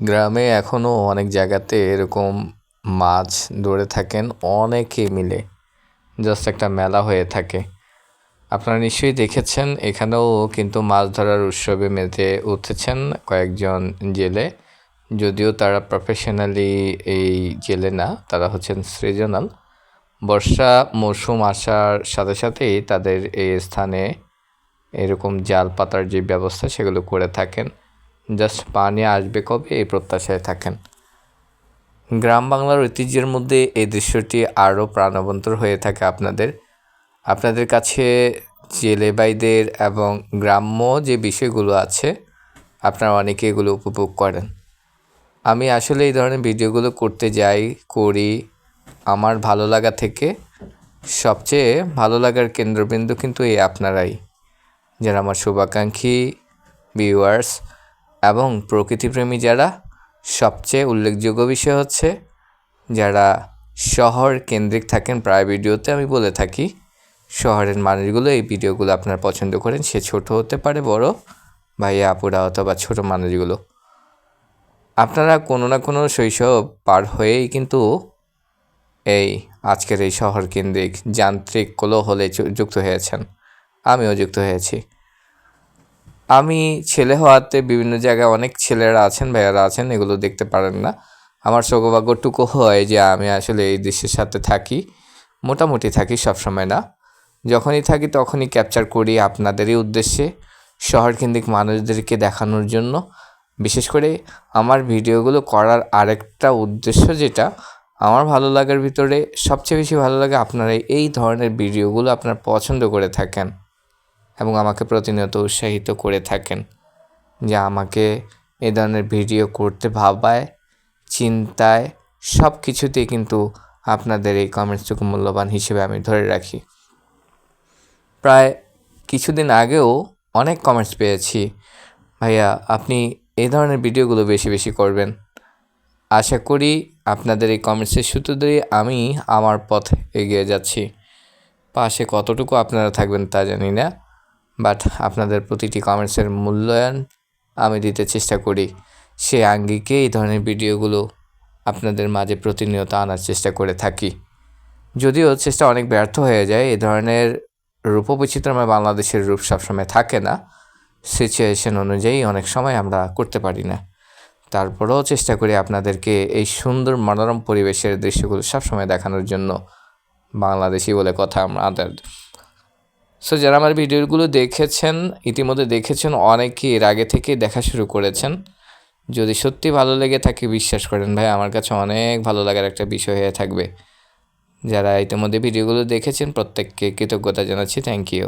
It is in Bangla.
গ্রামে এখনও অনেক জায়গাতে এরকম মাছ ধরে থাকেন অনেকে মিলে, জাস্ট একটা মেলা হয়ে থাকে। আপনারা নিশ্চয়ই দেখেছেন, এখানেও কিন্তু মাছ ধরার উৎসবে মেতে উঠেছেন কয়েকজন জেলে। যদিও তারা প্রফেশনালি এই জেলে না, তারা হচ্ছেন সৃজনাল। বর্ষা মৌসুম আসার সাথে সাথেই তাদের এই স্থানে এরকম জাল পাতার যে ব্যবস্থা সেগুলো করে থাকেন। জাস্ট পানি আসবে কবে এই প্রত্যাশায় থাকেন। গ্রাম বাংলার ঐতিহ্যের মধ্যে এই দৃশ্যটি আরও প্রাণবন্তর হয়ে থাকে আপনাদের কাছে জেলে ভাইদের এবং গ্রাম্য যে বিষয়গুলো আছে আপনারা অনেকে এগুলো উপভোগ করেন। আমি আসলে এই ধরনের ভিডিওগুলো করতে করি আমার ভালো লাগা থেকে। সবচেয়ে ভালো লাগার কেন্দ্রবিন্দু কিন্তু এই আপনারাই, যারা আমার শুভাকাঙ্ক্ষী ভিউয়ার্স এবং প্রকৃতিপ্রেমী যারা। সবচেয়ে উল্লেখযোগ্য বিষয় হচ্ছে যারা শহর কেন্দ্রিক থাকেন প্রায় ভিডিওতে আমি বলে থাকি, শহরের মানুষগুলো এই ভিডিওগুলো আপনারা পছন্দ করেন। সে ছোট হতে পারে, বড় ভাইয়া আপুরা অথবা ছোট মানুষগুলো। আপনারা কোনো না কোনো শৈশব পার হয়েই কিন্তু এই আজকের এই শহর কেন্দ্রিক যান্ত্রিক কোলাহলে যুক্ত হয়েছেন। আমিও যুক্ত হয়েছি। আমি ছেলে হওয়াতে বিভিন্ন জায়গায় অনেক ছেলেরা আছেন, ভাইয়ারা আছেন, এগুলো দেখতে পারেন না। আমার সৌভাগ্যটুকু হয় যে আমি আসলে এই দৃশ্যের সাথে থাকি, মোটামুটি থাকি, সবসময় না। যখনই থাকি তখনই ক্যাপচার করি আপনাদেরই উদ্দেশ্যে, শহর কেন্দ্রিক মানুষদেরকে দেখানোর জন্য। বিশেষ করে আমার ভিডিওগুলো করার আরেকটা উদ্দেশ্য যেটা আমার ভালো লাগার ভিতরে সবচেয়ে বেশি ভালো লাগে, আপনারা এই ধরনের ভিডিওগুলো আপনারা পছন্দ করে থাকেন এবং আমাকে প্রতিনিয়ত উৎসাহিত করে থাকেন, যা আমাকে এ ধরনের ভিডিও করতে ভাবায়, চিন্তায়, সব কিছুতেই কিন্তু আপনাদের এই কমেন্টসটুকু মূল্যবান হিসেবে আমি ধরে রাখি। প্রায় কিছুদিন আগেও অনেক কমেন্টস পেয়েছি, ভাইয়া আপনি এই ধরনের ভিডিওগুলো বেশি বেশি করবেন। আশা করি আপনাদের এই কমেন্টসের সূত্র ধরে আমি আমার পথ এগিয়ে যাচ্ছি। পাশে কতটুকু আপনারা থাকবেন তা জানি না, বাট আপনাদের প্রতিটি কমেন্টসের মূল্যায়ন আমি দিতে চেষ্টা করি। সে আঙ্গিকে এই ধরনের ভিডিওগুলো আপনাদের মাঝে প্রতিনিয়ত আনার চেষ্টা করে থাকি। যদিও চেষ্টা অনেক ব্যর্থ হয়ে যায়, এ ধরনের রূপবৈচিত্র্যময় বাংলাদেশের রূপ সবসময় থাকে না, সিচুয়েশন অনুযায়ী অনেক সময় আমরা করতে পারি না। তারপরেও চেষ্টা করি আপনাদেরকে এই সুন্দর মনোরম পরিবেশের দৃশ্যগুলো সবসময় দেখানোর জন্য। বাংলাদেশি বলে কথা আমাদের। সো যারা আমার ভিডিওগুলো দেখেছেন, ইতিমধ্যে দেখেছেন, অনেকেই এর আগে থেকে দেখা শুরু করেছেন। যদি সত্যি ভালো লেগে থাকে বিশ্বাস করেন ভাই, আমার কাছে অনেক ভালো লাগার একটা বিষয় হয়ে থাকবে। যারা ইতিমধ্যে ভিডিওগুলো দেখেছেন প্রত্যেককে কৃতজ্ঞতা জানাচ্ছি, থ্যাংক ইউ।